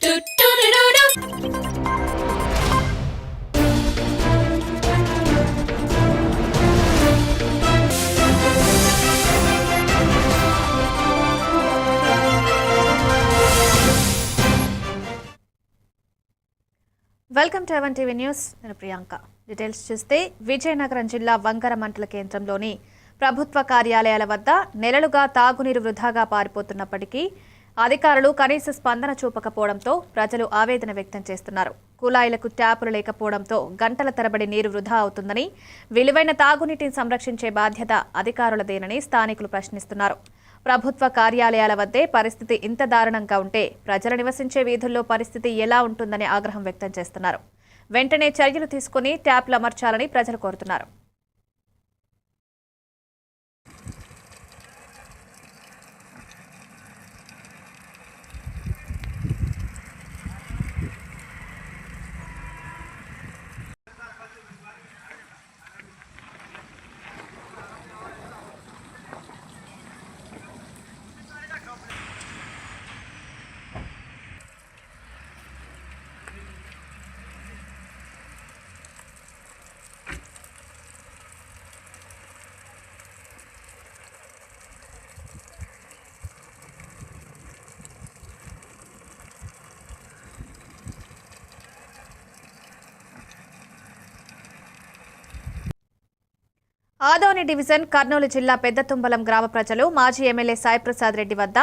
Welcome to A one TV news. నేను Priyanka. Details చూస్తే విజయనగరం జిల్లా వంగర మండల కేంద్రంలోని ప్రభుత్వ కార్యాలయాల వద్ద నెలలుగా తాగునీరు వృధాగా పారిపోతున్నప్పటికీ అధికారులు కనీస స్పందన చూపకపోవడంతో ప్రజలు ఆవేదన వ్యక్తం చేస్తున్నారు. కుళాయిలకు ట్యాపులు లేకపోవడంతో గంటల తరబడి నీరు వృధా అవుతుందని, విలువైన తాగునీటిని సంరక్షించే బాధ్యత అధికారులదేనని స్థానికులు ప్రశ్నిస్తున్నారు. ప్రభుత్వ కార్యాలయాల వద్దే పరిస్థితి ఇంత దారుణంగా ఉంటే ప్రజలు నివసించే వీధుల్లో పరిస్థితి ఎలా ఉంటుందని ఆగ్రహం వ్యక్తం చేస్తున్నారు. వెంటనే చర్యలు తీసుకుని ట్యాప్లు అమర్చాలని ప్రజలు కోరుతున్నారు. ఆదోని డివిజన్ కర్నూలు జిల్లా పెద్దతుంబలం గ్రామ ప్రజలు మాజీ ఎమ్మెల్యే సాయిప్రసాద్ రెడ్డి వద్ద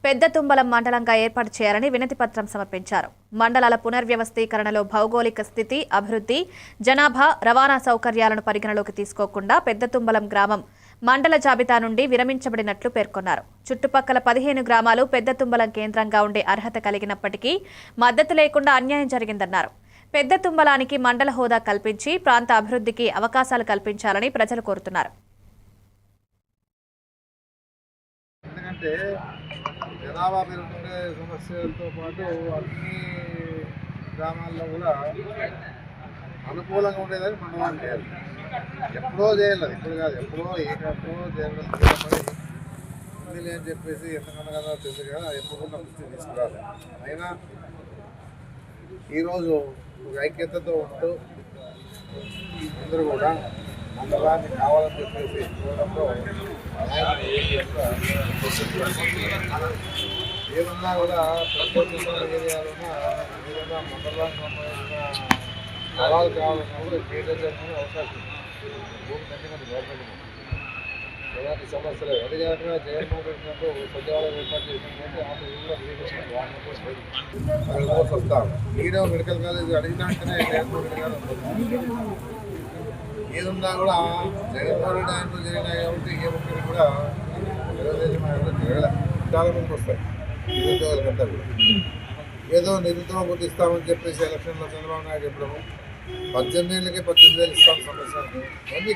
పెద్దతుంబలం మండలంగా ఏర్పాటు చేయాలని వినతి పత్రం సమర్పించారు. మండలాల పునర్వ్యవస్థీకరణలో భౌగోళిక స్థితి, అభివృద్ధి, జనాభా, రవాణా సౌకర్యాలను పరిగణలోకి తీసుకోకుండా పెద్దతుంబలం గ్రామం మండల జాబితా నుండి విరమించబడినట్లు పేర్కొన్నారు. చుట్టుపక్కల 15 గ్రామాలు పెద్దతుంబలం కేంద్రంగా ఉండే అర్హత కలిగినప్పటికీ మద్దతు లేకుండా అన్యాయం జరిగిందన్నారు. పెద్దతుంబలానికి మండల హోదా కల్పించి ప్రాంత అభివృద్ధికి అవకాశాలు కల్పించాలని ప్రజలు కోరుతున్నారు. ఎందుకంటే జనాభా పెరుగుతుండే సమస్యలతో పాటు అన్ని గ్రామాల్లో కూడా అనుకూలంగా ఉండేదని మండలాన్ని చేయాలి. ఎప్పుడో చేయాలి, ఇప్పుడు కాదు, ఎప్పుడో చేయడం ఉంది అని చెప్పేసి ఎంతకన్నా కదా తెలుసు కదా, ఎప్పుడున్న దృష్టి తీసుకురాలి. అయినా ఈరోజు ఐక్యతతో ఉంటూ అందరూ కూడా మండలాన్ని కావాలని చెప్పేసి చూడడంలో ఏమన్నా కూడా ప్రత్యేక ఏరియాలోన ఏదైనా మండలానికి సంబంధించిన స్థలాలు కావాలన్నప్పుడు చేయడం జరిగిన అవకాశం భూమి ఖచ్చితంగా గవర్నమెంట్ ఎలాంటి సమస్య లేదు. అది కాక జగన్మోహన్ రెడ్డి సచివాలయం ఏర్పాటు చేసినటువంటి ఆమె వస్తాం ఈడో మెడికల్ కాలేజ్ అడిగినాకనే జగన్మోహన్ రెడ్డి గారు ఏదున్నా కూడా జగన్మోహన్ రెడ్డి ఆయనతో జరిగినాయి కాబట్టి ఏ ఒక్కరికి కూడా తెలుగుదేశం జరగలే. చాలా మందికి వస్తాయి నిరుద్యోగులకంతా కూడా. ఏదో నిరుద్యోగం కొద్ది ఇస్తామని చెప్పేసి ఎలక్షన్లో చంద్రబాబు నాయుడు చెప్పడము 18 ఏళ్ళకే 18,000 ఇస్తాం సమస్య అన్నీ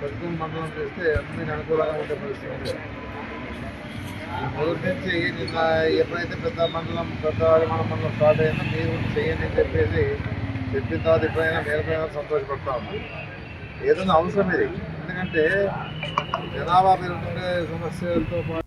పెద్ద మండలం చేస్తే అన్ని అనుకూలంగా ఉండే పరిస్థితి. మొదటి నుంచి నిన్న ఎప్పుడైతే పెద్ద మండలం స్టార్ట్ అయిందో మీరు చేయండి అని చెప్పేసి చెప్పిన తర్వాత ఎప్పుడైనా మేరపైన సంతోషపడతా ఉన్నాం. ఏదైనా అవసరం ఇది, ఎందుకంటే జనాభా పెరుగుతుండే సమస్యలతో పాటు.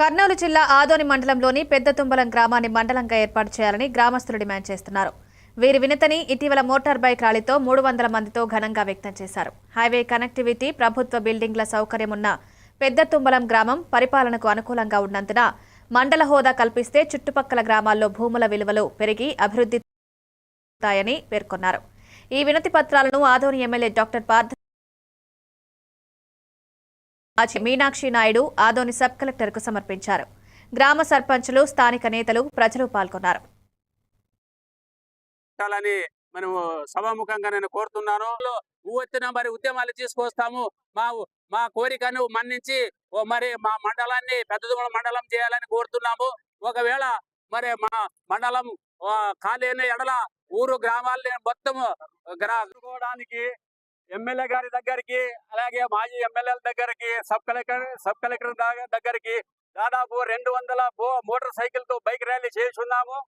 కర్నూలు జిల్లా ఆదోని మండలంలోని పెద్దతుంబలం గ్రామాన్ని మండలంగా ఏర్పాటు చేయాలని గ్రామస్తులు డిమాండ్ చేస్తున్నారు. వీరి వినతిని ఇటీవల మోటార్ బైక్ ర్యాలీతో 300 మందితో ఘనంగా వ్యక్తం చేశారు. హైవే కనెక్టివిటీ, ప్రభుత్వ బిల్డింగ్ల సౌకర్యం ఉన్న పెద్దతుంబలం గ్రామం పరిపాలనకు అనుకూలంగా ఉన్నందున మండల హోదా కల్పిస్తే చుట్టుపక్కల గ్రామాల్లో భూముల విలువలు పెరిగి అభివృద్ధి అవుతాయని పేర్కొన్నారు. ఈ వినతి పత్రాలను Adoni MLA doctor Partha Meenakshi Naidu Adoni sub కలెక్టర్కు సమర్పించారు. గ్రామ సర్పంచులు, స్థానిక నేతలు, ప్రజలు పాల్గొన్నారు. మనము సభాముఖంగా నేను కోరుతున్నాను. ఊవెత్తున మరి ఉద్యమాలు తీసుకొస్తాము. మా కోరికను మన్నించి మరి మా మండలాన్ని పెద్దతుంబలం మండలం చేయాలని కోరుతున్నాము. ఒకవేళ మరి మా మండలం ఖాళీ ఎడల ఊరు గ్రామాలని మొత్తము గ్రామానికి ఎమ్మెల్యే గారి దగ్గరికి, అలాగే మాజీ ఎమ్మెల్యేల దగ్గరికి, సబ్ కలెక్టర్ దగ్గరికి దాదాపు 200 మోటార్ సైకిల్ తో బైక్ ర్యాలీ చేస్తున్నాము.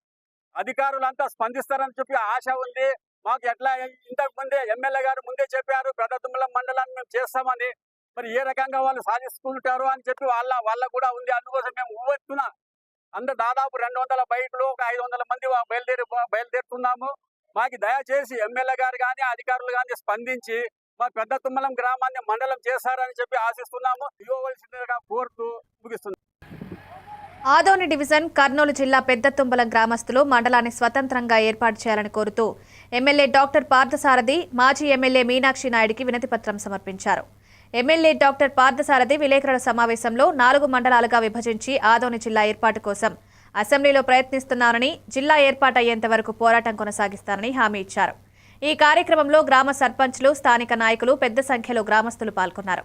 అధికారులంతా స్పందిస్తారని చెప్పి ఆశ ఉంది. మాకు ఎట్లా ఇంతకు ముందే ఎమ్మెల్యే గారు ముందే చెప్పారు పెద్ద తుమ్మలం మండలాన్ని మేము చేస్తామని. మరి ఏ రకంగా వాళ్ళు సాధించుకుంటారు అని చెప్పి వాళ్ళ కూడా ఉంది. అందుకోసం మేము ఊవెత్తున దాదాపు 200 బైకులు, ఒక 500 మంది బయలుదేరుతున్నాము. మాకు దయచేసి ఎమ్మెల్యే గారు కానీ అధికారులు కానీ స్పందించి మా పెద్ద తుమ్మలం గ్రామాన్ని మండలం చేస్తారని చెప్పి ఆశిస్తున్నాము. ఇవ్వవలసిందిగా కోరుతూ ముగిస్తున్నాము. ఆదోని డివిజన్ కర్నూలు జిల్లా పెద్ద తుంబలం గ్రామస్తులు మండలాన్ని స్వతంత్రంగా ఏర్పాటు చేయాలని కోరుతూ ఎమ్మెల్యే డాక్టర్ పార్థసారథి మాజీ ఎమ్మెల్యే మీనాక్షి నాయుడికి వినతిపత్రం సమర్పించారు. ఎమ్మెల్యే డాక్టర్ పార్థసారథి విలేకరుల సమావేశంలో 4 మండలాలుగా విభజించి ఆదోని జిల్లా ఏర్పాటు కోసం అసెంబ్లీలో ప్రయత్నిస్తున్నారని, జిల్లా ఏర్పాటయ్యేంత వరకు పోరాటం కొనసాగిస్తారని హామీ ఇచ్చారు. ఈ కార్యక్రమంలో గ్రామ సర్పంచ్లు, స్థానిక నాయకులు పెద్ద సంఖ్యలో గ్రామస్తులు పాల్గొన్నారు.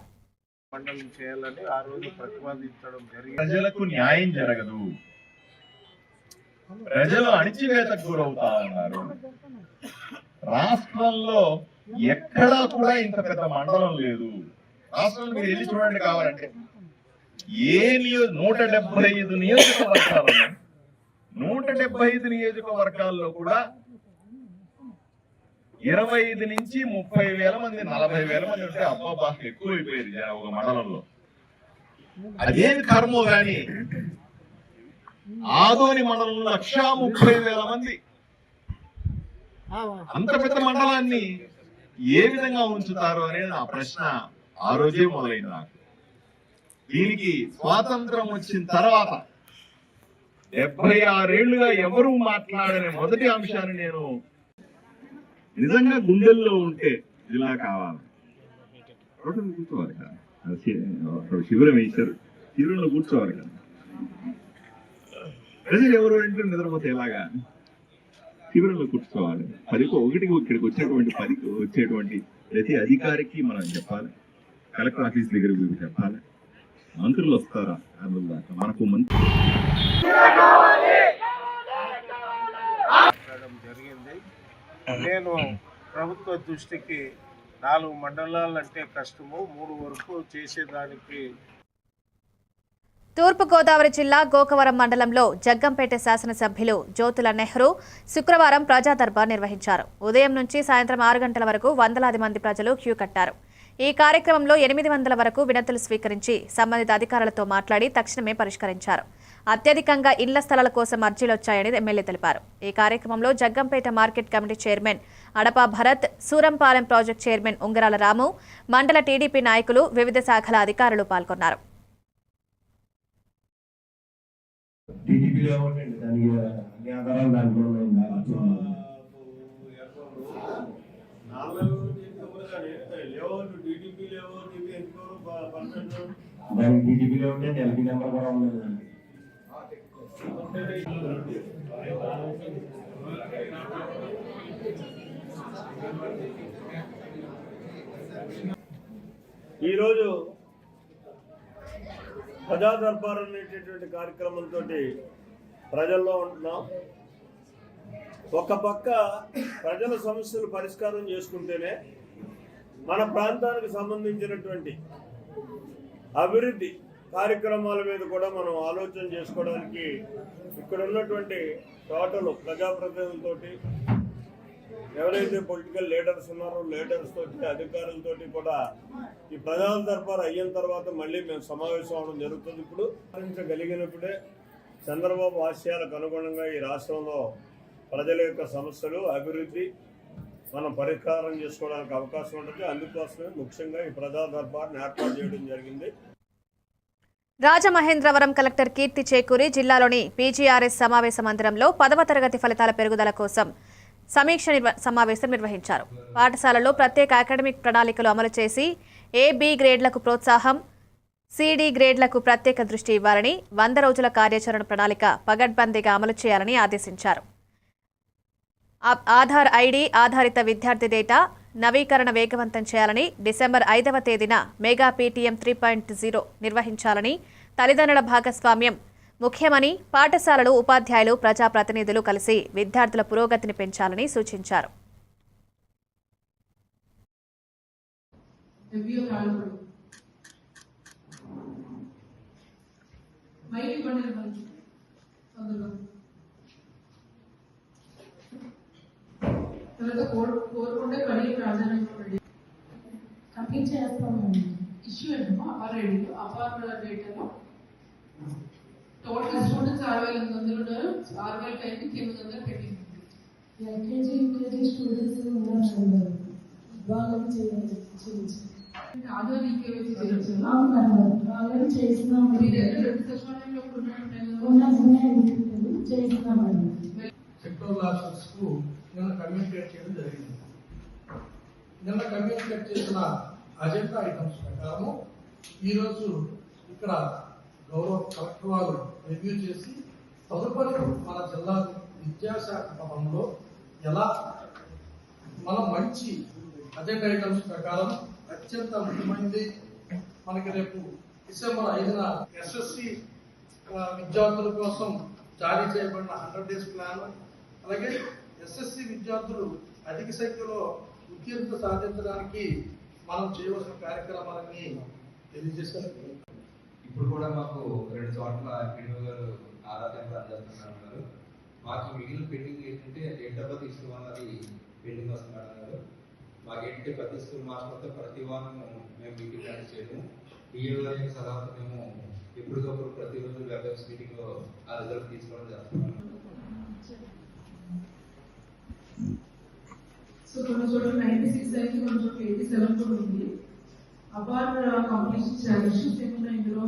మండలం చేయాలని ఆ రోజు ప్రతిపాదించడం జరిగింది. ప్రజలకు న్యాయం జరగదు, ప్రజలు అణిచివేతకు గురవుతా ఉన్నారు. రాష్ట్రంలో ఎక్కడా కూడా ఇంత పెద్ద మండలం లేదు. రాష్ట్రంలో మీరు వెళ్ళి చూడండి కావాలంటే. 175 నియోజకవర్గాలు, 175 నియోజకవర్గాల్లో కూడా 25 నుంచి 30 వేల మంది, 40 వేల మంది ఉంటే అబ్బాబా ఎక్కువైపోయేది ఒక మండలంలో. అదేమి కర్మో గాని ఆదోని మండలంలో 130,000 మంది. అంత పెద్ద మండలాన్ని ఏ విధంగా ఉంచుతారు అనేది నా ప్రశ్న ఆ రోజే మొదలైంది నాకు. దీనికి స్వాతంత్రం వచ్చిన తర్వాత 76 ఏళ్లుగా ఎవరు మాట్లాడని మొదటి అంశాన్ని నేను నిజంగా గుండెల్లో ఉంటే జిల్లా కావాలి. కూర్చోవాలి కదా, శిబిరం వేశారు, శిబిరంలో కూర్చోవాలి కదా. ప్రజలు ఎవరు అంటే నిద్రపోతే ఎలాగా? శిబిరంలో కూర్చోవాలి. 10కి ఇక్కడికి వచ్చేటువంటి ప్రతి అధికారికి మనం చెప్పాలి. కలెక్టర్ ఆఫీస్ దగ్గరికి చెప్పాలి. మంత్రులు వస్తారా అందులో మనకు మంత్రి జరిగింది. నేను ప్రభుత్వ దృష్టికి 4 మండలాలు అంటే కష్టము, 3 వరకు చేసేదానికి. తూర్పుగోదావరి జిల్లా గోకవరం మండలంలో జగ్గంపేట శాసనసభ్యులు జ్యోతుల నెహ్రూ శుక్రవారం ప్రజా దర్బార్ నిర్వహించారు. ఉదయం నుంచి సాయంత్రం 6 గంటల వరకు వందలాది మంది ప్రజలు క్యూ కట్టారు. ఈ కార్యక్రమంలో 800 వరకు వినతులు స్వీకరించి సంబంధిత అధికారులతో మాట్లాడి తక్షణమే పరిష్కరించారు. అత్యధికంగా ఇళ్ల స్థలాల కోసం అర్జీలొచ్చాయని ఎమ్మెల్యే తెలిపారు. ఈ కార్యక్రమంలో జగ్గంపేట మార్కెట్ కమిటీ చైర్మన్ అడపా భరత్, సూరంపాలెం ప్రాజెక్టు చైర్మన్ ఉంగరాల రాము, మండల టీడీపీ నాయకులు, వివిధ శాఖల అధికారులు పాల్గొన్నారు. ఈరోజు ప్రజా దర్బార్ అనేటటువంటి కార్యక్రమంతో ప్రజల్లో ఉంటున్నాం. ఒక పక్క ప్రజల సమస్యలు పరిష్కారం చేసుకుంటేనే మన ప్రాంతానికి సంబంధించినటువంటి అభివృద్ధి కార్యక్రమాల మీద కూడా మనం ఆలోచన చేసుకోవడానికి ఇక్కడ ఉన్నటువంటి టోటల్ ప్రజాప్రతినిధులతోటి, ఎవరైతే పొలిటికల్ లీడర్స్ ఉన్నారో లీడర్స్ తోటి, అధికారులతోటి కూడా ఈ ప్రజా దర్బార్ అయిన తర్వాత మళ్ళీ మేము సమావేశం అవడం జరుగుతుంది. ఇప్పుడు సాధించగలిగినప్పుడే చంద్రబాబు ఆశయాలకు అనుగుణంగా ఈ రాష్ట్రంలో ప్రజల యొక్క సమస్యలు, అభివృద్ధి మనం పరిష్కారం చేసుకోవడానికి అవకాశం ఉంటుంది. అందుకోసమే ముఖ్యంగా ఈ ప్రజా దర్బార్ని ఏర్పాటు చేయడం జరిగింది. రాజమహేంద్రవరం కలెక్టర్ కీర్తి చేకూరి జిల్లాలోని పీజీఆర్ఎస్ సమావేశ మందిరంలో 10వ తరగతి ఫలితాల పెరుగుదల కోసం సమీక్ష సమావేశం నిర్వహించారు. పాఠశాలలో ప్రత్యేక అకాడమిక్ ప్రణాళికలు అమలు చేసి A-B గ్రేడ్లకు ప్రోత్సాహం, CD గ్రేడ్లకు ప్రత్యేక దృష్టి ఇవ్వాలని, 100 రోజుల కార్యాచరణ ప్రణాళిక పగడ్బందీగా అమలు చేయాలని ఆదేశించారు. ఆధార్ ఐడి ఆధారిత విద్యార్థి డేటా నవీకరణ వేగవంతం చేయాలని, డిసెంబర్ 5వ తేదీన మెగా PTM 3.0 నిర్వహించాలని, తల్లిదండ్రుల భాగస్వామ్యం ముఖ్యమని, పాఠశాలలు, ఉపాధ్యాయులు, ప్రజాప్రతినిధులు కలిసి విద్యార్థుల పురోగతిని పెంచాలని సూచించారు. తర్వాత కోడ్ చేస్తామండి. ఇష్యూ ఏంటమ్మా అపార్ రేట్ టోటల్ స్టూడెంట్స్ 6,800 ఉన్నారు. 6,000 అయితే 800 పెట్టింది. ఎల్కేజీ యూకేజీ స్టూడెంట్స్ ఉన్నారు, వాళ్ళకి చేయాలి. ఆధార్ ఈకేవైసీ చేయొచ్చు. అవునండి, ఆల్రెడీ చేసినాము. మీరు రెండు సచివాలయంలో చేసినామండి. సెక్టోరల్ ఆఫీసర్స్ కు నిన్న కమ్యూనికేట్ చేయడం జరిగింది. నిన్న కమ్యూనికేట్ చేసిన అజెండా ఐటమ్స్ ప్రకారము ఈరోజు ఇక్కడ గౌరవ కలెక్టర్ వారు రివ్యూ చేసి తదుపరి మన జిల్లా విద్యాశాఖ భవనంలో ఎలా మనం మంచి అజెండా ఐటమ్స్ ప్రకారం అత్యంత ముఖ్యమైనది మనకి రేపు డిసెంబర్ 5న ఎస్ఎస్సి విద్యార్థుల కోసం జారీ చేయబడిన 100 days ప్లాన్, అలాగే ఎస్ఎస్సి విద్యార్థులు అధిక సంఖ్యలో ఉత్తీర్ణత సాధించడానికి మనం చేయవలసిన కార్యక్రమాలన్నీ తెలియజేశారు. ఇప్పుడు కూడా మాకు 2 చోట్ల ఎంపీడీఓ గారు ఆరాధన పనిచేస్తున్నారు. మాకు మిగిలిన పెండింగ్ ఏంటంటే డబ్బా తీసుకోవాలన్నది పెండింగ్ వస్తున్నారు అన్నారు. మాకేంటంటే ప్రతి స్కూల్ మాస్టర్తో ప్రతి వారం మేము మీటింగ్ ప్లాన్ చేయడం, డిఓ గారి సలహాతో మేము ఎప్పటికప్పుడు ప్రతిరోజు వెబ్ఎక్స్ మీటింగ్లో ఆ రిజల్ట్ తీసుకోవడం చేస్తున్నాము. సో కొన్ని చోట్ల 96 అయితే కొన్ని చోట్ల 87 కూడా ఉంది. అపార్ కాంపిటీషన్ చాలా ఇష్యూస్ ఏమున్నా ఇందులో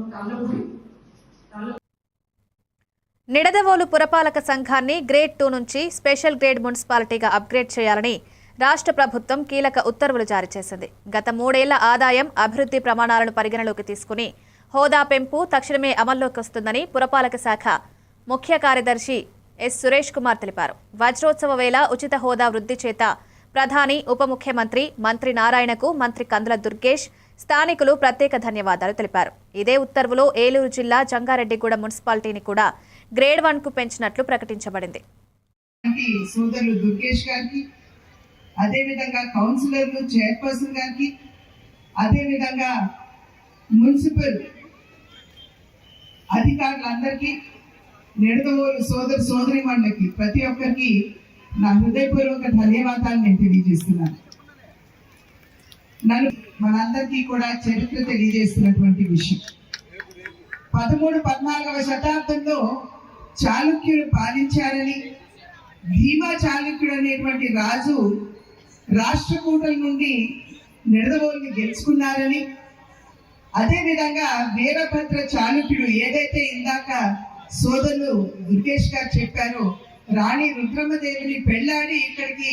నిడదవోలు పురపాలక సంఘాన్ని గ్రేడ్ 2 నుంచి స్పెషల్ గ్రేడ్ మున్సిపాలిటీగా అప్గ్రేడ్ చేయాలని రాష్ట్ర ప్రభుత్వం కీలక ఉత్తర్వులు జారీ చేసింది. గత 3 ఏళ్ల ఆదాయం, అభివృద్ధి ప్రమాణాలను పరిగణలోకి తీసుకుని హోదా పెంపు తక్షణమే అమల్లోకి వస్తుందని పురపాలక శాఖ ముఖ్య కార్యదర్శి ఎస్ సురేష్ కుమార్ తెలిపారు. వజ్రోత్సవ వేళ ఉచిత హోదా వృద్ధి చేత ప్రధాని, ఉప ముఖ్యమంత్రి, మంత్రి నారాయణకు మంత్రి కందుల దుర్గేష్, స్థానికులు ప్రత్యేక ధన్యవాదాలు తెలిపారు. ఇదే ఉత్తర్వులో ఏలూరు జిల్లా జంగారెడ్డిగూడ మున్సిపాలిటీని కూడా గ్రేడ్ 1కు పెంచినట్లు ప్రకటించబడింది. సోదరులు దుర్గేష్ గారికి, అదేవిధంగా కౌన్సిలర్లు, చైర్పర్సన్ గారికి, అదేవిధంగా మున్సిపల్ అధికారులందరికీ, నిడదవోలు సోదరి మండలికి ప్రతి ఒక్కరికి నా హృదయపూర్వక ధన్యవాదాలు నేను తెలియజేస్తున్నాను. మనందరికీ కూడా చరిత్ర తెలియజేస్తున్నటువంటి విషయం. 13-14వ శతాబ్దంలో చాళుక్యుడు పాలించారని, భీమా చాళుక్యుడు అనేటువంటి రాజు రాష్ట్రకూటల నుండి నిడదవోలుని గెలుచుకున్నారని, అదేవిధంగా వీరభద్ర చాళుక్యుడు ఏదైతే ఇందాక సోదరులు దుర్గేష్ గారు చెప్పారో, రాణి రుద్రమదేవిని పెళ్లాడి ఇక్కడికి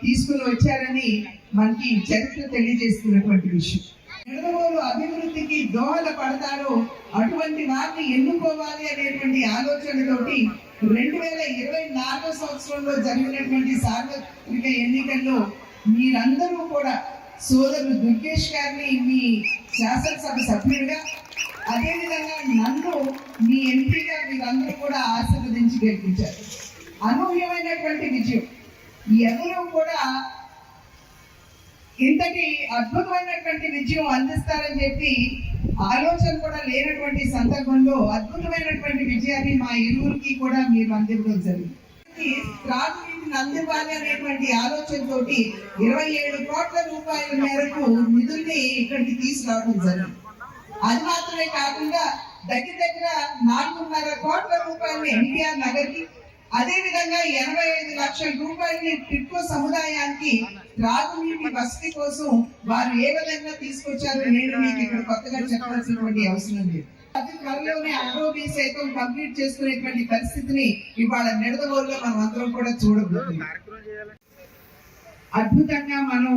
తీసుకుని వచ్చారని మనకి చరిత్ర తెలియజేస్తున్నటువంటి విషయం. నిడదవోలు అభివృద్ధికి దోహదపడతారో అటువంటి వారిని ఎన్నుకోవాలి అనేటువంటి ఆలోచనతోటి 2024 సంవత్సరంలో జరిగినటువంటి సార్వత్రిక ఎన్నికల్లో మీరందరూ కూడా సోదరులు దుర్గేష్ గారిని మీ శాసనసభ సభ్యుడిగా, అదేవిధంగా నన్ను మీ ఎంపీగా మీరందరూ కూడా ఆశీర్వదించి గెలిపించారు. అనూహ్యమైనటువంటి విజయం. ఎవరు కూడా ఇంతటి అద్భుతమైనటువంటి విజయం అందిస్తారని చెప్పి ఆలోచన కూడా లేనటువంటి సందర్భంలో అద్భుతమైనటువంటి విజయాన్ని మా ఇరువురికి కూడా మీరు అందివ్వడం జరిగింది. త్రాగునీటిని అందివ్వాలి అనేటువంటి ఆలోచనతోటి 27 కోట్ల రూపాయల మేరకు నిధుల్ని ఇక్కడికి తీసుకురావడం జరిగింది. అది మాత్రమే కాకుండా దగ్గర 4.5 కోట్ల రూపాయలు ఎన్టీఆర్ నగర్ కి, అదే విధంగా 85 లక్షల రూపాయలని టిట్కో సముదాయానికి త్రాగునీటి వసతి కోసం వారు ఏ విధంగా తీసుకొచ్చారో నేను మీకు ఇక్కడ కొత్తగా చెప్పాల్సినటువంటి అవసరం లేదు. అతి త్వరలోనే ఆరోగ్య సైతం కంప్లీట్ చేసుకునేటువంటి పరిస్థితిని ఇవాళ నిడదవోలులో మనం అందరం కూడా చూడబోతున్నాం. అద్భుతంగా మనం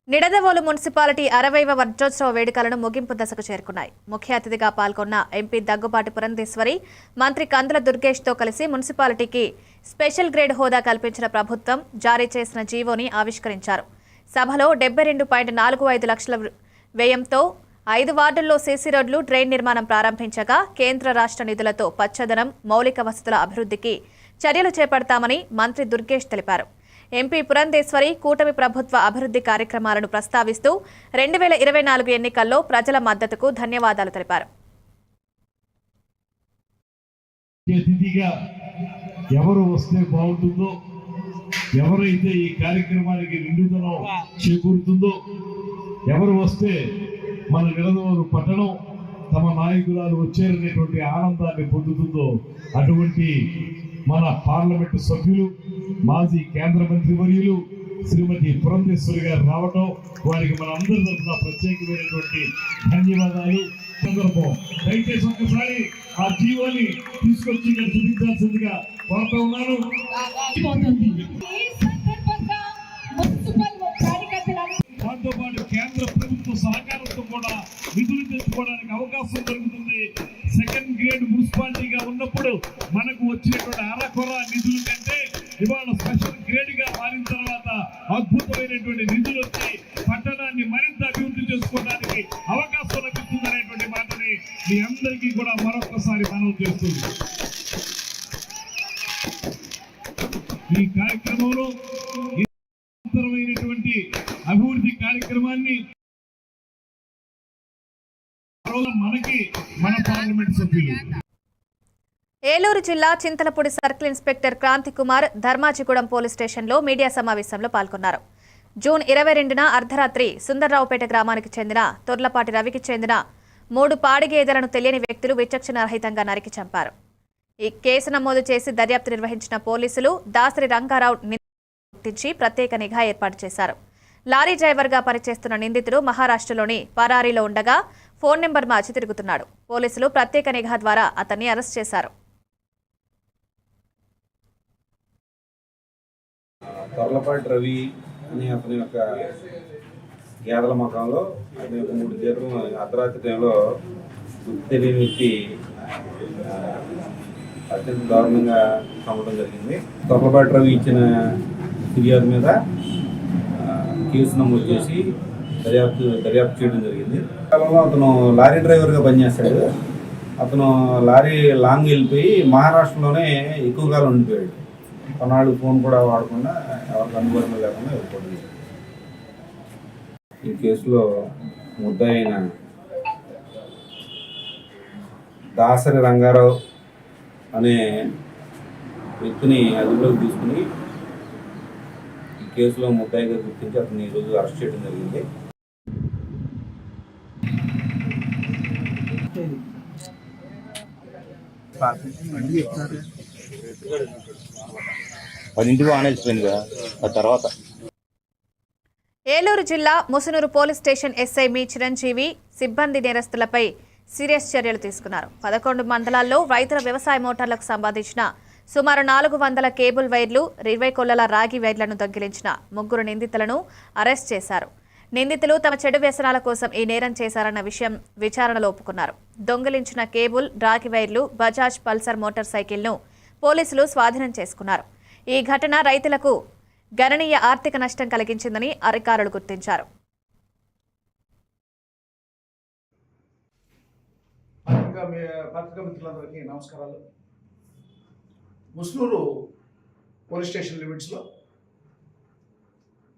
నిడదవోలు మున్సిపాలిటీ 60వ వజ్రోత్సవ వేడుకలను ముగింపు దశకు చేరుకున్నాయి. ముఖ్య అతిథిగా పాల్గొన్న ఎంపీ దగ్గుబాటి పురంధేశ్వరి, మంత్రి కందుల దుర్గేష్తో కలిసి మున్సిపాలిటీకి స్పెషల్ గ్రేడ్ హోదా కల్పించిన ప్రభుత్వం జారీ చేసిన జీవోని ఆవిష్కరించారు. సభలో 72.45 లక్షల వ్యయంతో 5 వార్డుల్లో సీసీ రోడ్లు, డ్రైన్ నిర్మాణం ప్రారంభించగా కేంద్ర రాష్ట్ర నిధులతో పచ్చదనం, మౌలిక వసతుల అభివృద్ధికి చర్యలు చేపడతామని మంత్రి దుర్గేష్ తెలిపారు. ఎంపీ పురంధేశ్వరి కూటమి ప్రభుత్వ అభివృద్ధి కార్యక్రమాలను ప్రస్తావిస్తూ 2024 ఎన్నికల్లో ప్రజల మద్దతుకు ధన్యవాదాలు తెలిపారు. ఎవరు వస్తే బాగుంటుందో ఎవరైతే ఈ కార్యక్రమానికి నిండుదనం చేకూరుతుందో, ఎవరు వస్తే మన నిడదవోలు పట్టణం తమ నాయకురాలు వచ్చారనేటువంటి ఆనందాన్ని పొందుతుందో అటువంటి మన పార్లమెంటు సభ్యులు, మాజీ కేంద్ర మంత్రి వర్యులు శ్రీమతి పురంధేశ్వరి గారు రావటం, వారికి మన అందరి తరఫున ప్రత్యేకమైనటువంటి ధన్యవాదాలు. సందర్భం దయచేసి ఒక్కసారి ఆ జీవోని తీసుకొచ్చి ఇక్కడ చూపించాల్సిందిగా కోరుతా ఉన్నాను. దాంతో పాటు కేంద్ర ప్రభుత్వ సహకారంతో కూడా నిధులు తెచ్చుకోవడానికి అవకాశం దొరుకుతుంది. సెకండ్ గ్రేడ్ మున్సిపాలిటీగా ఉన్నప్పుడు మనకు వచ్చినటువంటి అరకొర నిధుల కంటే ఇవాళ స్పెషల్ గ్రేడ్ గా మారిన తర్వాత అద్భుతమైనటువంటి నిధులు వచ్చి పట్టణాన్ని మరింత అభివృద్ధి చేసుకోవడానికి అవకాశం లభిస్తుంది అనేటువంటి మాటని మీ అందరికీ కూడా మరొకసారి మనవి చేస్తుంది. ఈ కార్యక్రమంలో నిరంతరమైనటువంటి అభివృద్ధి కార్యక్రమాన్ని మనకి మన పార్లమెంట్ సభ్యులు ఏలూరు జిల్లా Chintalapudi circle inspector Kranthi Kumar Dharmajigudem police స్టేషన్లో మీడియా సమావేశంలో పాల్గొన్నారు. జూన్ 22న అర్ధరాత్రి సుందర్రావుపేట గ్రామానికి చెందిన తొర్లపాటి రవికి చెందిన 3 పాడి గేదెలను తెలియని వ్యక్తులు విచక్షణారహితంగా నరికి చంపారు. ఈ కేసు నమోదు చేసి దర్యాప్తు నిర్వహించిన పోలీసులు దాసరి రంగారావు గుర్తించి ప్రత్యేక నిఘా ఏర్పాటు చేశారు. లారీ డ్రైవర్గా పనిచేస్తున్న నిందితుడు మహారాష్ట్రలోని పరారీలో ఉండగా ఫోన్ నెంబర్ మార్చి తిరుగుతున్నాడు. పోలీసులు ప్రత్యేక నిఘా ద్వారా అతన్ని అరెస్ట్ చేశారు. తొర్లపాటి రవి అనే అతని యొక్క గేదెల మకంలో అతని యొక్క 3 గేదెలు అర్ధరాత్రి టైంలో గుర్తు తెలియని వ్యక్తి అత్యంత దారుణంగా చంపడం జరిగింది. తొర్లపాటి రవి ఇచ్చిన ఫిర్యాదు మీద కేసు నమోదు చేసి దర్యాప్తు చేయడం జరిగింది. కాలంలో అతను లారీ డ్రైవర్గా పనిచేస్తాడు. అతను లారీ లాంగ్ వెళ్ళిపోయి మహారాష్ట్రలోనే ఎక్కువ కాలం ఉండిపోయాడు. కొన్నాళ్ళు ఫోన్ కూడా వాడకుండా ఎవరికి అందుబాటులో లేకుండా వెళ్ళిపోయింది. ఈ కేసులో ముద్దాయి అయిన దాసరి రంగారావు అనే వ్యక్తిని అదుపులోకి తీసుకుని ఈ కేసులో ముద్దాయిగా గుర్తించి అతన్ని ఈరోజు అరెస్ట్ చేయడం జరిగింది. ఏలూరు జిల్లా ముసునూరు పోలీస్ స్టేషన్ ఎస్ఐ మీ చిరంజీవి సిబ్బంది నేరస్తులపై సీరియస్ చర్యలు తీసుకున్నారు. 11 మండలాల్లో రైతుల వ్యవసాయ మోటార్లకు సంబంధించిన సుమారు 400 కేబుల్ వైర్లు, 20 కొల్లల రాగి వైర్లను దొంగిలించిన 3 నిందితులను అరెస్ట్ చేశారు. నిందితులు తమ చెడు వ్యసనాల కోసం ఈ నేరం చేశారన్న విషయం విచారణలో ఒప్పుకున్నారు. దొంగిలించిన కేబుల్, రాగి వైర్లు, బజాజ్ పల్సర్ మోటార్ సైకిల్ను పోలీసులు స్వాధీనం చేసుకున్నారు. ఈ ఘటన రైతులకు గణనీయ ఆర్థిక నష్టం కలిగించిందని అధికారులు గుర్తించారు. పత్రికా మిత్రులందరికీ నమస్కారాలు. ముస్నూరు పోలీస్ స్టేషన్ లిమిట్స్లో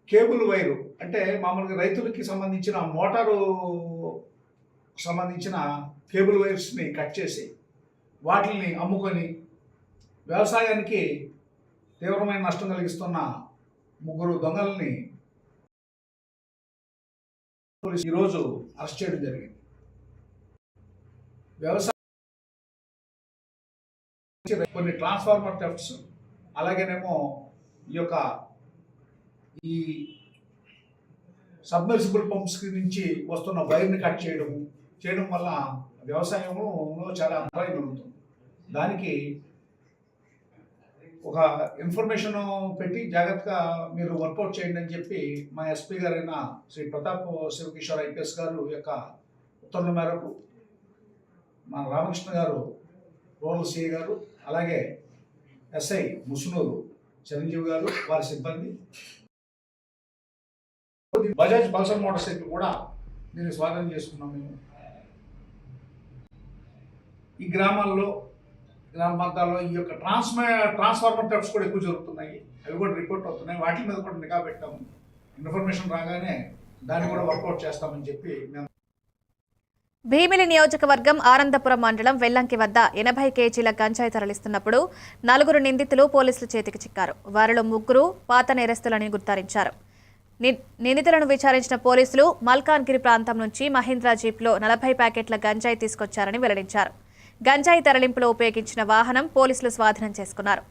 కేబుల్ వైరు అంటే మామూలుగా రైతులకి సంబంధించిన మోటారు సంబంధించిన కేబుల్ వైర్స్ని కట్ చేసి వాటిని అమ్ముకొని వ్యవసాయానికి తీవ్రమైన నష్టం కలిగిస్తున్న 3 దొంగల్ని ఈరోజు అరెస్ట్ చేయడం జరిగింది. వ్యవసాయ కొన్ని ట్రాన్స్ఫార్మర్ థెఫ్ట్స్, అలాగేనేమో ఈ సబ్మెర్సిబుల్ పంప్స్ నుంచి వస్తున్న వైర్ని కట్ చేయడం వల్ల వ్యవసాయంలో చాలా అంతరాయం జరుగుతుంది. దానికి ఒక ఇన్ఫర్మేషన్ పెట్టి జాగ్రత్తగా మీరు వర్కౌట్ చేయండి అని చెప్పి మా ఎస్పీ గారైన శ్రీ ప్రతాప్ శివకిషోర్ ఐపీఎస్ గారు యొక్క ఉత్తర్వుల మేరకు మన రామకృష్ణ గారు రూరల్ సిఐ గారు, అలాగే ఎస్ఐ ముసునూరు చిరంజీవి గారు, వారి సిబ్బంది బజాజ్ పల్సర్ మోటార్ సైకిల్ కూడా దీన్ని స్వాధీనం చేసుకున్నాం. మేము ఈ గ్రామ ప్రాంతాల్లో ఈ యొక్క ట్రాన్స్ఫార్మర్ థెఫ్ట్స్ కూడా ఎక్కువ జరుగుతున్నాయి. అవి కూడా రిపోర్ట్ అవుతున్నాయి. వాటి మీద కూడా నిఘా పెట్టాము. ఇన్ఫర్మేషన్ రాగానే దాన్ని కూడా వర్కౌట్ చేస్తామని చెప్పి మేము భీమిలి నియోజకవర్గం ఆనందపురం మండలం వెల్లంకి వద్ద 80 కేజీల గంజాయి తరలిస్తున్నప్పుడు 4 నిందితులు పోలీసుల చేతికి చిక్కారు. వారిలో 3 పాత నేరస్తులని గుర్తించారు. నిందితులను విచారించిన పోలీసులు మల్కాన్గిరి ప్రాంతం నుంచి మహీంద్రా జీప్లో 40 ప్యాకెట్ల గంజాయి తీసుకొచ్చారని వెల్లడించారు. గంజాయి తరలింపులో ఉపయోగించిన వాహనం పోలీసులు స్వాధీనం చేసుకున్నారు.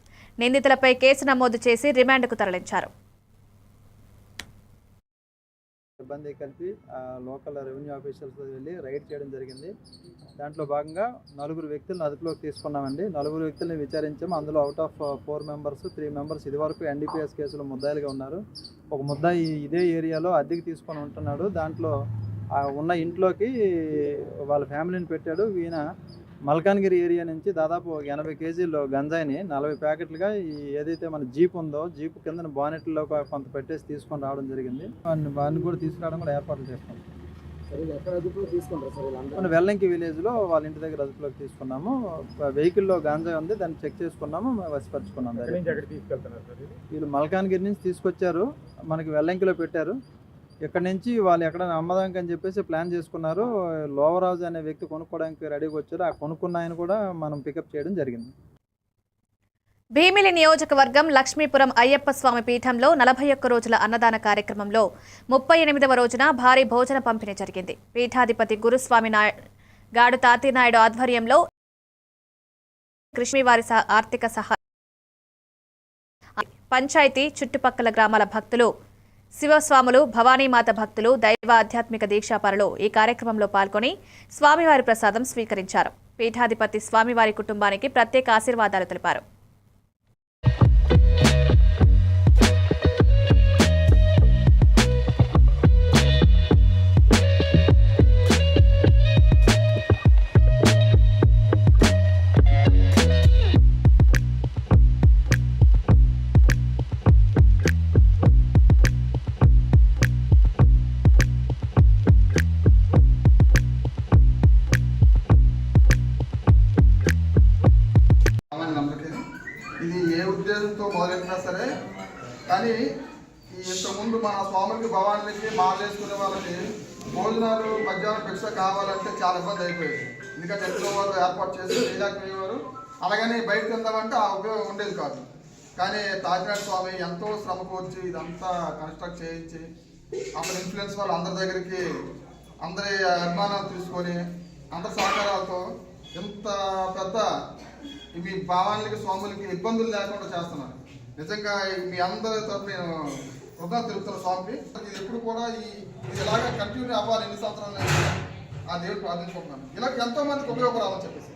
నిందితులపై కేసు నమోదు చేసి రిమాండ్కు తరలించారు. సిబ్బంది కలిపి లోకల్ రెవెన్యూ ఆఫీసర్స్ వెళ్ళి రైడ్ చేయడం జరిగింది. దాంట్లో భాగంగా 4 వ్యక్తులను అదుపులోకి తీసుకున్నామండి. 4 వ్యక్తులను విచారించాము. అందులో అవుట్ ఆఫ్ 4 మెంబర్స్ 3 మెంబర్స్ ఇదివరకు NDPS కేసులో ముద్దాయిలుగా ఉన్నారు. ఒక ముద్దాయి ఇదే ఏరియాలో అద్దెకి తీసుకొని ఉంటున్నాడు. దాంట్లో ఉన్న ఇంట్లోకి వాళ్ళ ఫ్యామిలీని పెట్టాడు. ఈయన మల్కాన్గిరి ఏరియా నుంచి దాదాపు 80 కేజీలు గంజాయిని 40 ప్యాకెట్లుగా ఏదైతే మన జీప్ ఉందో జీప్ కింద బానెట్లో కొంత పెట్టేసి తీసుకొని రావడం జరిగింది. వాడిని కూడా తీసుకురావడం కూడా ఏర్పాట్లు చేస్తాం. మన వెల్లంకి విలేజ్లో వాళ్ళ ఇంటి దగ్గర అదుపులోకి తీసుకున్నాము. వెహికల్లో గంజాయి ఉంది, దాన్ని చెక్ చేసుకున్నాము, వశపరుచుకున్నాం. వీళ్ళు మల్కాన్గిరి నుంచి తీసుకొచ్చారు, మనకి వెల్లంకిలో పెట్టారు. ఇక్కడ నుంచి వాళ్ళు ఎక్కడ అమ్మదానికి అని చెప్పేసి ప్లాన్ చేసుకున్నారు. లోవరాజు అనే వ్యక్తి కొనుక్కోవడానికి రెడీగా వచ్చారు. ఆ కొనుక్కున్న ఆయన కూడా మనం పికప్ చేయడం జరిగింది. భీమిలి నియోజకవర్గం లక్ష్మీపురం అయ్యప్ప స్వామి పీఠంలో 41 రోజుల అన్నదాన కార్యక్రమంలో 38వ రోజున భారీ భోజన పంపిణీ జరిగింది. పీఠాధిపతి గురుస్వామి గాడు తాతినాయుడు ఆధ్వర్యంలో కృష్ణవారి ఆర్థిక సహాయం పంచాయతీ చుట్టుపక్కల గ్రామాల భక్తులు, శివస్వాములు, భవానీమాత భక్తులు, దైవ ఆధ్యాత్మిక దీక్షాపరులు ఈ కార్యక్రమంలో పాల్గొని స్వామివారి ప్రసాదం స్వీకరించారు. పీఠాధిపతి స్వామివారి కుటుంబానికి ప్రత్యేక ఆశీర్వాదాలు తెలిపారు. ఇది ఏ ఉద్దేశంతో మొదలెట్టినా సరే, కానీ ఇంతకుముందు మన స్వాములకి భవానికి మాలేసుకునే వాళ్ళకి భోజనాలు మధ్యాహ్నం భిక్ష కావాలంటే చాలా ఇబ్బంది అయిపోయేది. ఎందుకంటే ఎంతో వాళ్ళు ఏర్పాటు చేసి వేయలేకపోయేవారు. అలాగని బయట తిందామంటే ఆ ఉపయోగం ఉండేది కాదు. కానీ తాజినాథ్ స్వామి ఎంతో శ్రమకు వచ్చి ఇదంతా కన్స్ట్రక్ట్ చేయించి అక్కడ ఇన్ఫ్లుయెన్స్ వాళ్ళు అందరి దగ్గరికి అందరి అభిమానాలు తీసుకొని అందరి సహకారాలతో ఇంత పెద్ద మీ భావానికి స్వాములకి ఇబ్బందులు లేకుండా చేస్తున్నారు. నిజంగా మీ అందరి తరఫు నేను కృతజ్ఞతలు తెలుపుతున్న స్వామికి. ఇది ఎప్పుడు కూడా ఇది ఇలాగా కంటిన్యూ అవ్వాలి. ఎన్ని సంవత్సరాలు ఆ దేవుడు ప్రార్థించుకుంటున్నాను. ఇలా ఎంతో మందికి ఉపయోగపడాలని చెప్పేసి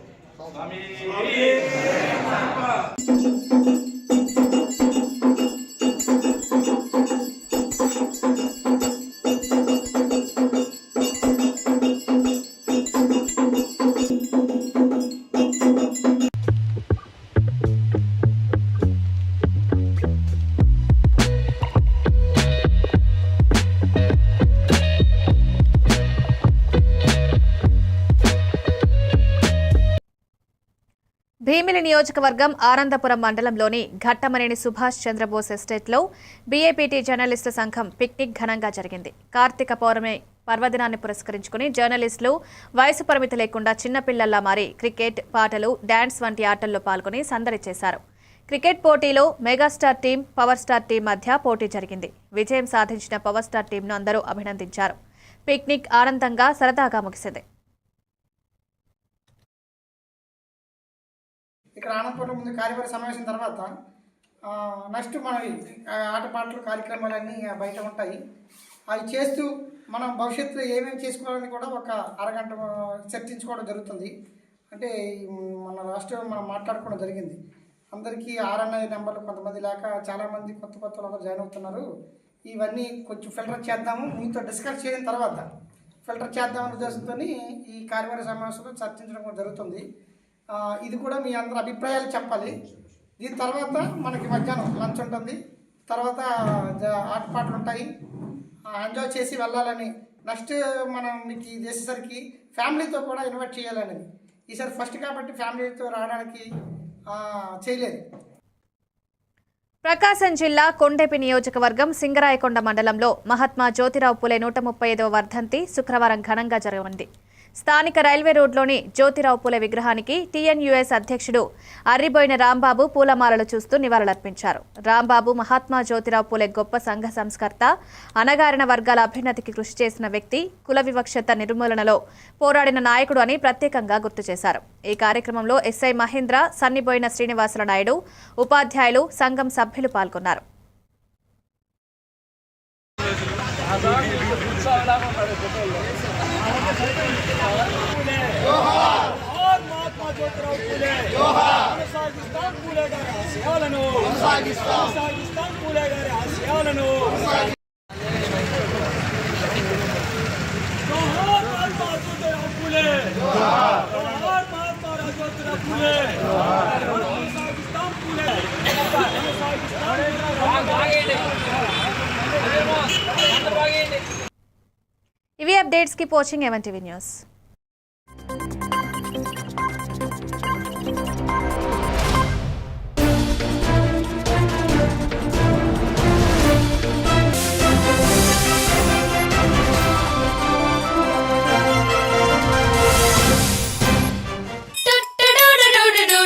భీమిలి నియోజకవర్గం ఆనందపురం మండలంలోని ఘట్టమనేని సుభాష్ చంద్రబోస్ ఎస్టేట్లో బీఏపీటీ జర్నలిస్టు సంఘం పిక్నిక్ ఘనంగా జరిగింది. కార్తీక పౌర్ణమి పర్వదినాన్ని పురస్కరించుకుని జర్నలిస్టులు వయసు పరిమితి లేకుండా చిన్నపిల్లల్లా మారి క్రికెట్, పాటలు, డాన్స్ వంటి ఆటల్లో పాల్గొని సందడి చేశారు. క్రికెట్ పోటీలో megastar team, power star team మధ్య పోటీ జరిగింది. విజయం సాధించిన పవర్ స్టార్ టీంను అందరూ అభినందించారు. పిక్నిక్ ఆనందంగా సరదాగా ముగిసింది. ఇక్కడ ఆనందపురం ముందు కార్యవర్గ సమావేశం తర్వాత నెక్స్ట్ మనవి ఆటపాటలు కార్యక్రమాలన్నీ బయట ఉంటాయి. అవి చేస్తూ మనం భవిష్యత్తులో ఏమేమి చేసుకోవాలని కూడా ఒక అరగంట చర్చించుకోవడం జరుగుతుంది. అంటే మన రాష్ట్రం మనం మాట్లాడుకోవడం జరిగింది. అందరికీ RNI నెంబర్లు కొంతమంది లేక చాలామంది కొత్త వాళ్ళందరూ జాయిన్ అవుతున్నారు. ఇవన్నీ కొంచెం ఫిల్టర్ చేద్దాము, మీతో డిస్కస్ చేసిన తర్వాత ఫిల్టర్ చేద్దామనే ఉద్దేశంతో ఈ కార్యవర్గ సమావేశంలో చర్చించడం జరుగుతుంది. ఇది కూడా మీ అందరి అభిప్రాయాలు చెప్పాలి. దీని తర్వాత మనకి మధ్యాహ్నం లంచ్ ఉంటుంది. తర్వాత ఆటపాటలు ఉంటాయి. ఎంజాయ్ చేసి వెళ్ళాలని నెక్స్ట్ మనం మీకు ఇది చేసేసరికి ఫ్యామిలీతో కూడా ఇన్వైట్ చేయాలనేది. ఈసారి ఫస్ట్ కాబట్టి ఫ్యామిలీతో రావడానికి చేయలేదు. ప్రకాశం జిల్లా కొండెపి నియోజకవర్గం సింగరాయకొండ మండలంలో మహాత్మా జ్యోతిరావు పులే 135వ వర్ధంతి శుక్రవారం ఘనంగా జరగనుంది. స్థానిక రైల్వే రోడ్లోని జ్యోతిరావు పూలే విగ్రహానికి టీఎన్యూఎస్ అధ్యక్షుడు అర్రిబోయిన రాంబాబు పూలమాలలు చూస్తూ నివాళులర్పించారు. రాంబాబు మహాత్మా జ్యోతిరావు పూలే గొప్ప సంఘ సంస్కర్త, అణగారిన వర్గాల అభ్యున్నతికి కృషి చేసిన వ్యక్తి, కుల వివక్షత నిర్మూలనలో పోరాడిన నాయకుడు అని ప్రత్యేకంగా గుర్తు చేశారు. ఈ కార్యక్రమంలో ఎస్ఐ మహేంద్ర, సన్నిబోయిన శ్రీనివాసుల నాయుడు, ఉపాధ్యాయులు, సంఘం సభ్యులు పాల్గొన్నారు. ఇవి updates. Keep watching MNTV news.